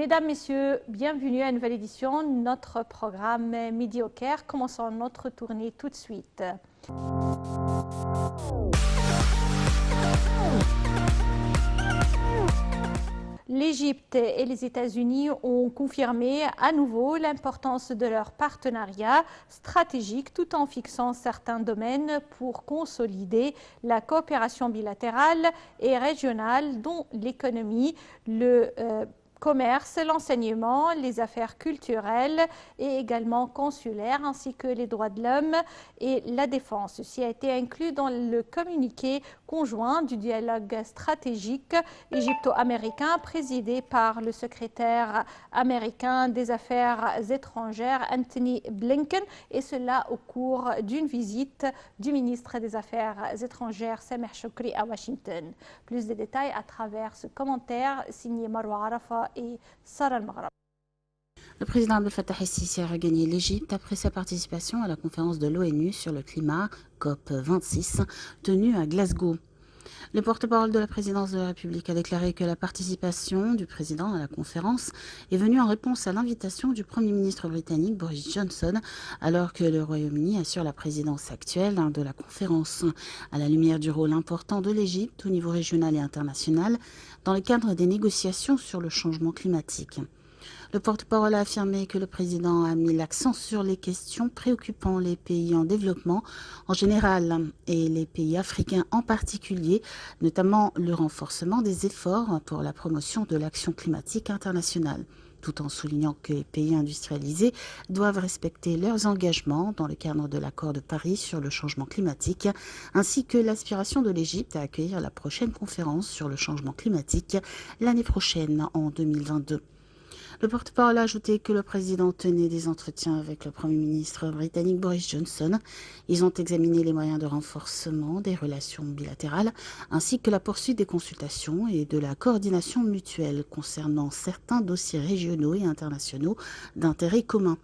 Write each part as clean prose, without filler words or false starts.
Mesdames, Messieurs, bienvenue à une nouvelle édition de notre programme Midi au Caire. Commençons notre tournée tout de suite. L'Égypte et les États-Unis ont confirmé à nouveau l'importance de leur partenariat stratégique tout en fixant certains domaines pour consolider la coopération bilatérale et régionale dont l'économie, le commerce, l'enseignement, les affaires culturelles et également consulaires, ainsi que les droits de l'homme et la défense. Ceci a été inclus dans le communiqué conjoint du dialogue stratégique égypto-américain présidé par le secrétaire américain des Affaires étrangères Anthony Blinken, et cela au cours d'une visite du ministre des Affaires étrangères Sameh Choukri à Washington. Plus de détails à travers ce commentaire signé Marwa Arafa et Sarah Al-Maghreb. Le président Abdel Fattah el-Sisi a regagné l'Égypte après sa participation à la conférence de l'ONU sur le climat COP26 tenue à Glasgow. Le porte-parole de la présidence de la République a déclaré que la participation du président à la conférence est venue en réponse à l'invitation du Premier ministre britannique Boris Johnson, alors que le Royaume-Uni assure la présidence actuelle de la conférence, à la lumière du rôle important de l'Égypte au niveau régional et international dans le cadre des négociations sur le changement climatique. Le porte-parole a affirmé que le président a mis l'accent sur les questions préoccupant les pays en développement en général et les pays africains en particulier, notamment le renforcement des efforts pour la promotion de l'action climatique internationale, tout en soulignant que les pays industrialisés doivent respecter leurs engagements dans le cadre de l'accord de Paris sur le changement climatique, ainsi que l'aspiration de l'Égypte à accueillir la prochaine conférence sur le changement climatique l'année prochaine en 2022. Le porte-parole a ajouté que le président tenait des entretiens avec le Premier ministre britannique Boris Johnson. Ils ont examiné les moyens de renforcement des relations bilatérales, ainsi que la poursuite des consultations et de la coordination mutuelle concernant certains dossiers régionaux et internationaux d'intérêt commun.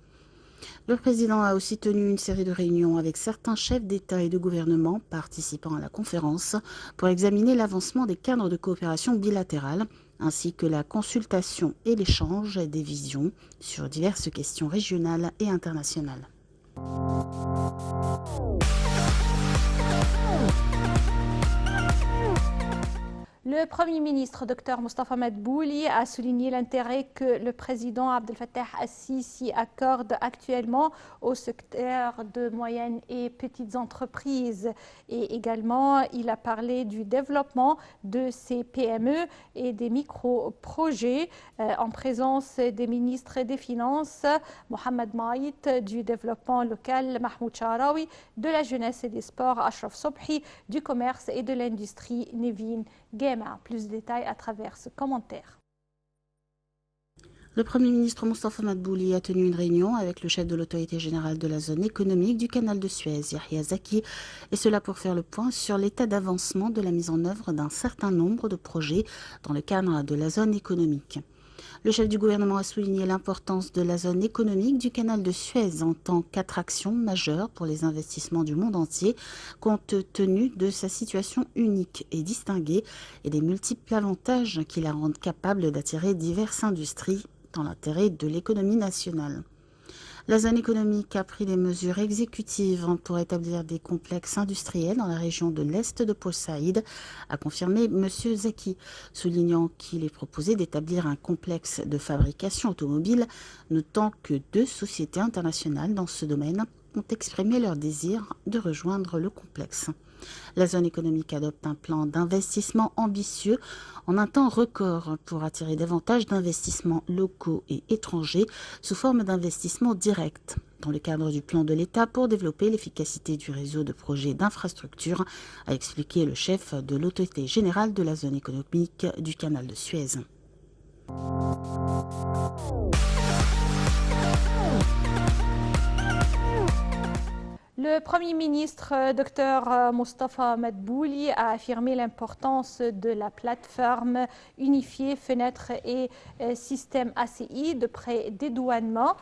Le président a aussi tenu une série de réunions avec certains chefs d'État et de gouvernement participant à la conférence pour examiner l'avancement des cadres de coopération bilatérale, ainsi que la consultation et l'échange des visions sur diverses questions régionales et internationales. Le Premier ministre, Dr Mostafa Madbouli, a souligné l'intérêt que le président Abdel Fattah el-Sisi accorde actuellement au secteur de moyennes et petites entreprises. Et également, il a parlé du développement de ces PME et des micro-projets en présence des ministres des Finances, Mohamed Maït, du développement local, Mahmoud Charawi, de la jeunesse et des sports, Ashraf Sobhi, du commerce et de l'industrie, Nevin Guéma. Plus de détails à travers ce commentaire. Le Premier ministre Mostafa Madbouli a tenu une réunion avec le chef de l'autorité générale de la zone économique du canal de Suez, Yahya Zaki, et cela pour faire le point sur l'état d'avancement de la mise en œuvre d'un certain nombre de projets dans le cadre de la zone économique. Le chef du gouvernement a souligné l'importance de la zone économique du canal de Suez en tant qu'attraction majeure pour les investissements du monde entier, compte tenu de sa situation unique et distinguée et des multiples avantages qui la rendent capable d'attirer diverses industries dans l'intérêt de l'économie nationale. La zone économique a pris des mesures exécutives pour établir des complexes industriels dans la région de l'Est de Port Saïd, a confirmé M. Zaki, soulignant qu'il est proposé d'établir un complexe de fabrication automobile, notant que 2 sociétés internationales dans ce domaine ont exprimé leur désir de rejoindre le complexe. La zone économique adopte un plan d'investissement ambitieux en un temps record pour attirer davantage d'investissements locaux et étrangers sous forme d'investissements directs dans le cadre du plan de l'État pour développer l'efficacité du réseau de projets d'infrastructure, a expliqué le chef de l'autorité générale de la zone économique du canal de Suez. Le Premier ministre, Dr Mostafa Madbouli, a affirmé l'importance de la plateforme unifiée Fenêtres et système ACI de pré-dédouanement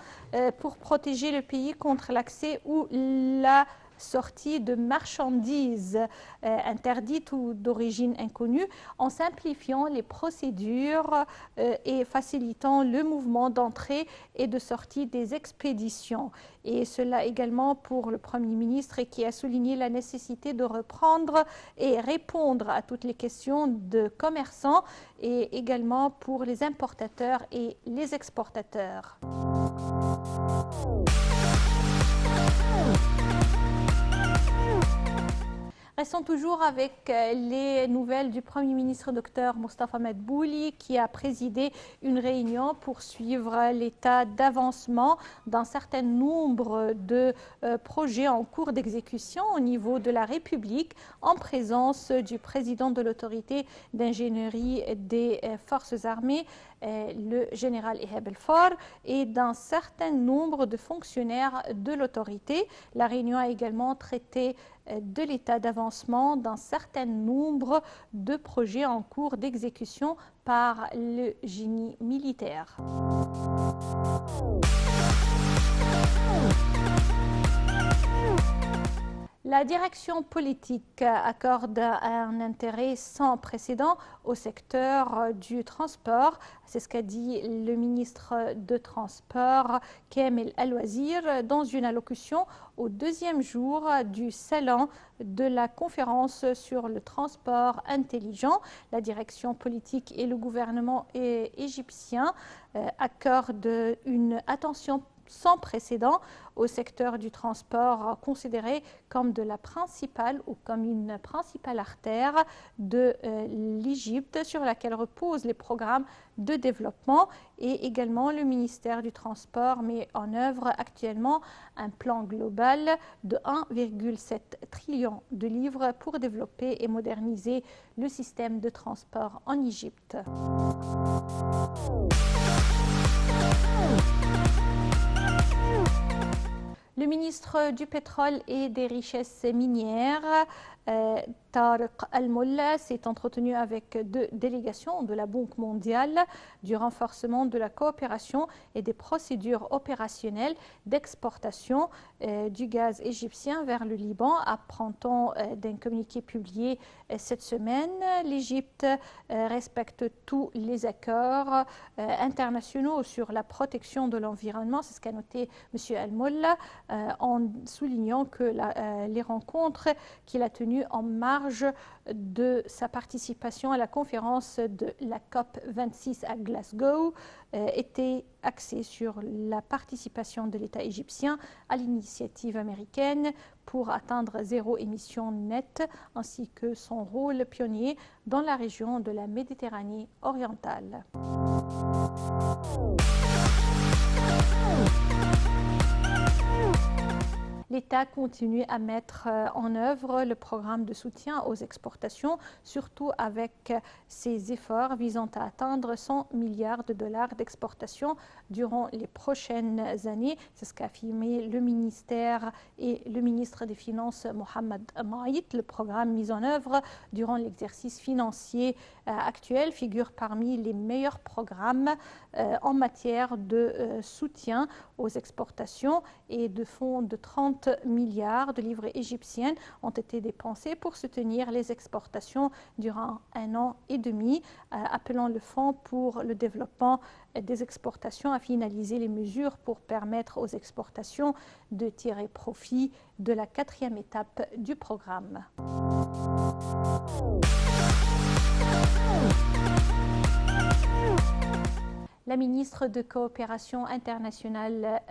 pour protéger le pays contre l'accès ou la sortie de marchandises interdites ou d'origine inconnue en simplifiant les procédures et facilitant le mouvement d'entrée et de sortie des expéditions. Et cela également pour le Premier ministre qui a souligné la nécessité de reprendre et répondre à toutes les questions de commerçants et également pour les importateurs et les exportateurs. Restons toujours avec les nouvelles du Premier ministre Dr Mostafa Madbouli qui a présidé une réunion pour suivre l'état d'avancement d'un certain nombre de projets en cours d'exécution au niveau de la République en présence du président de l'autorité d'ingénierie des forces armées, le général Ihab El-Faur, et d'un certain nombre de fonctionnaires de l'autorité. La réunion a également traité de l'état d'avancement d'un certain nombre de projets en cours d'exécution par le génie militaire. La direction politique accorde un intérêt sans précédent au secteur du transport. C'est ce qu'a dit le ministre de Transport, Kamel Al-Wazir, dans une allocution au deuxième jour du salon de la conférence sur le transport intelligent. La direction politique et le gouvernement égyptien accordent une attention sans précédent au secteur du transport considéré comme de la principale ou comme une principale artère de l'Égypte sur laquelle reposent les programmes de développement, et également le ministère du Transport met en œuvre actuellement un plan global de 1,7 trillion de livres pour développer et moderniser le système de transport en Égypte. Le ministre du Pétrole et des Richesses minières, Tariq Al-Molla, s'est entretenu avec deux délégations de la Banque mondiale du renforcement de la coopération et des procédures opérationnelles d'exportation du gaz égyptien vers le Liban, apprend-on d'un communiqué publié cette semaine. L'Égypte respecte tous les accords internationaux sur la protection de l'environnement, c'est ce qu'a noté M. Al-Molla, en soulignant que les rencontres qu'il a tenues en marge de sa participation à la conférence de la COP26 à Glasgow étaient axées sur la participation de l'État égyptien à l'initiative américaine pour atteindre zéro émission nette, ainsi que son rôle pionnier dans la région de la Méditerranée orientale. L'État continue à mettre en œuvre le programme de soutien aux exportations, surtout avec ses efforts visant à atteindre 100 milliards de dollars d'exportation durant les prochaines années. C'est ce qu'a affirmé le ministère et le ministre des Finances, Mohamed Maït. Le programme mis en œuvre durant l'exercice financier actuel figure parmi les meilleurs programmes en matière de soutien aux exportations, et de fonds de 30 milliards de livres égyptiennes ont été dépensés pour soutenir les exportations durant 1 an et demi, appelant le Fonds pour le développement des exportations à finaliser les mesures pour permettre aux exportations de tirer profit de la 4e étape du programme. La ministre de Coopération internationale,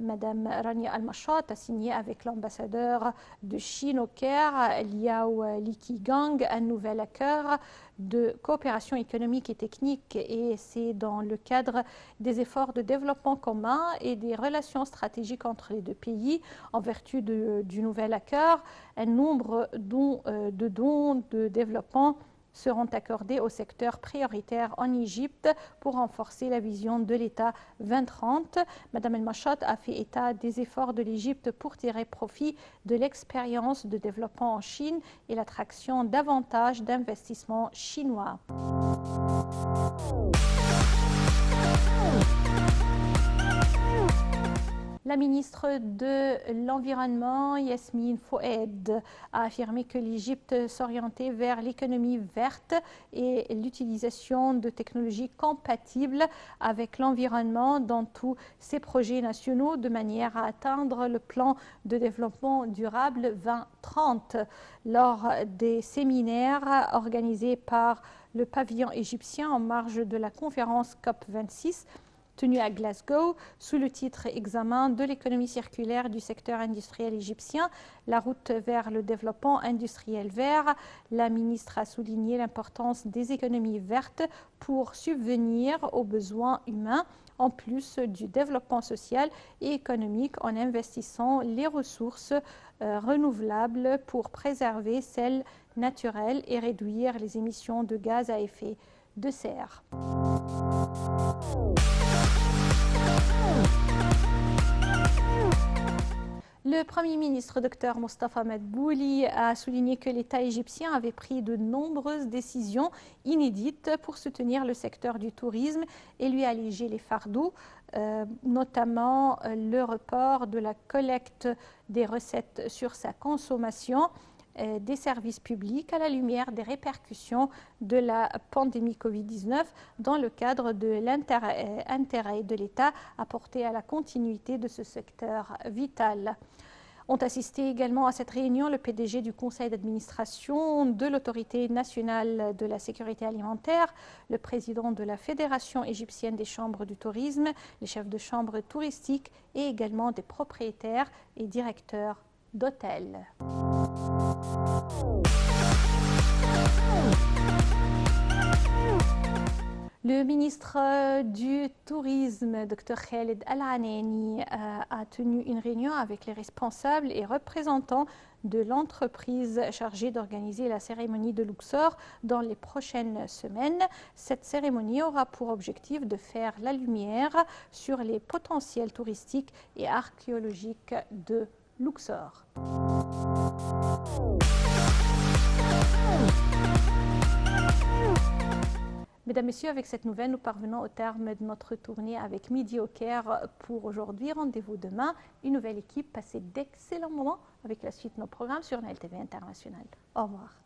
Madame Rania Al-Mashat, a signé avec l'ambassadeur de Chine au Caire, Liao Liqigang, un nouvel accord de coopération économique et technique, et c'est dans le cadre des efforts de développement commun et des relations stratégiques entre les deux pays. En vertu du nouvel accord, un nombre de dons de développement seront accordés au secteur prioritaire en Égypte pour renforcer la vision de l'État 2030. Madame El-Mashat a fait état des efforts de l'Égypte pour tirer profit de l'expérience de développement en Chine et l'attraction davantage d'investissements chinois. La ministre de l'Environnement, Yasmine Foued, a affirmé que l'Égypte s'orientait vers l'économie verte et l'utilisation de technologies compatibles avec l'environnement dans tous ses projets nationaux de manière à atteindre le plan de développement durable 2030. Lors des séminaires organisés par le pavillon égyptien en marge de la conférence COP26, tenue à Glasgow, sous le titre Examen de l'économie circulaire du secteur industriel égyptien, la route vers le développement industriel vert, la ministre a souligné l'importance des économies vertes pour subvenir aux besoins humains, en plus du développement social et économique en investissant les ressources renouvelables pour préserver celles naturelles et réduire les émissions de gaz à effet de serre. Le Premier ministre Dr Mostafa Madbouli a souligné que l'État égyptien avait pris de nombreuses décisions inédites pour soutenir le secteur du tourisme et lui alléger les fardeaux, notamment le report de la collecte des recettes sur sa consommation des services publics à la lumière des répercussions de la pandémie Covid-19 dans le cadre de l'intérêt de l'État apporté à la continuité de ce secteur vital. Ont assisté également à cette réunion le PDG du conseil d'administration de l'Autorité nationale de la sécurité alimentaire, le président de la Fédération égyptienne des chambres du tourisme, les chefs de chambres touristiques et également des propriétaires et directeurs d'hôtels. Le ministre du Tourisme, Dr Khaled Al-Anani, a tenu une réunion avec les responsables et représentants de l'entreprise chargée d'organiser la cérémonie de Luxor dans les prochaines semaines. Cette cérémonie aura pour objectif de faire la lumière sur les potentiels touristiques et archéologiques de Luxor. Mesdames, Messieurs, avec cette nouvelle, nous parvenons au terme de notre tournée avec Midi au Caire pour aujourd'hui. Rendez-vous demain. Une nouvelle équipe. Passez d'excellents moments avec la suite de nos programmes sur NLTV International. Au revoir.